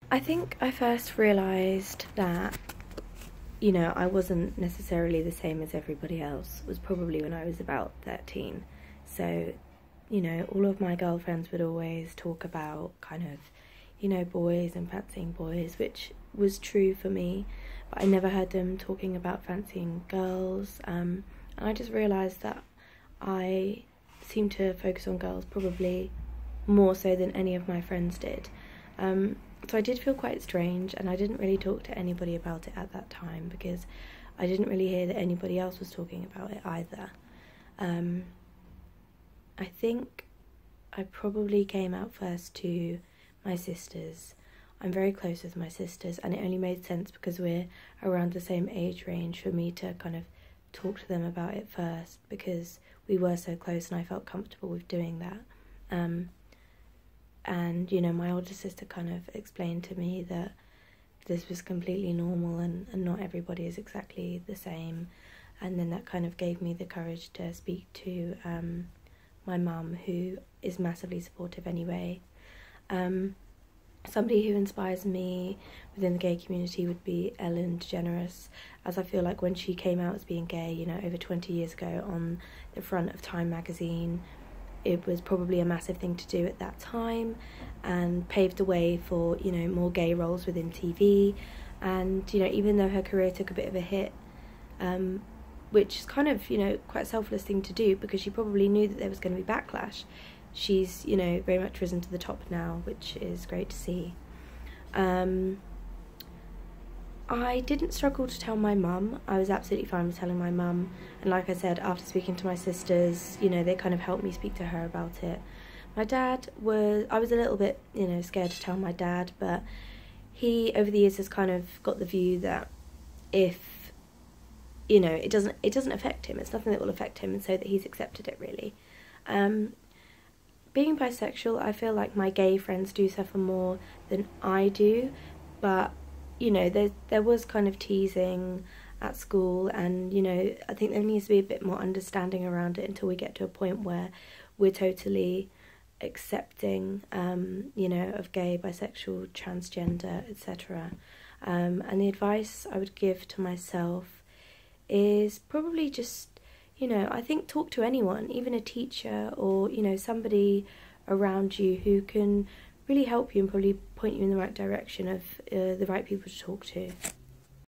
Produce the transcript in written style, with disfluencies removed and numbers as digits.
I think I first realised that, you know, I wasn't necessarily the same as everybody else was probably when I was about 13. So, you know, all of my girlfriends would always talk about kind of, you know, boys and fancying boys, which was true for me, but I never heard them talking about fancying girls. And I just realised that I seemed to focus on girls probably more so than any of my friends did. So I did feel quite strange, and I didn't really talk to anybody about it at that time because I didn't really hear that anybody else was talking about it either. I think I probably came out first to my sisters. I'm very close with my sisters, and it only made sense because we're around the same age range for me to kind of talk to them about it first, because we were so close and I felt comfortable with doing that. And, you know, my older sister kind of explained to me that this was completely normal and not everybody is exactly the same. And then that kind of gave me the courage to speak to my mum, who is massively supportive anyway. Somebody who inspires me within the gay community would be Ellen DeGeneres, as I feel like when she came out as being gay, you know, over 20 years ago on the front of Time magazine, it was probably a massive thing to do at that time and paved the way for, you know, more gay roles within TV. And, you know, even though her career took a bit of a hit, which is kind of, you know, quite a selfless thing to do because she probably knew that there was going to be backlash, she's, you know, very much risen to the top now, which is great to see. I didn't struggle to tell my mum. I was absolutely fine with telling my mum. And like I said, after speaking to my sisters, you know, they kind of helped me speak to her about it. My dad I was a little bit, you know, scared to tell my dad, but he, over the years, has kind of got the view that if, you know, it doesn't affect him, it's nothing that will affect him, and so that he's accepted it, really. Being bisexual, I feel like my gay friends do suffer more than I do, but you know, there was kind of teasing at school, and, you know, I think there needs to be a bit more understanding around it until we get to a point where we're totally accepting, you know, of gay, bisexual, transgender, etc. And the advice I would give to myself is probably just, you know, I think talk to anyone, even a teacher or, you know, somebody around you who can really help you and probably point you in the right direction of the right people to talk to.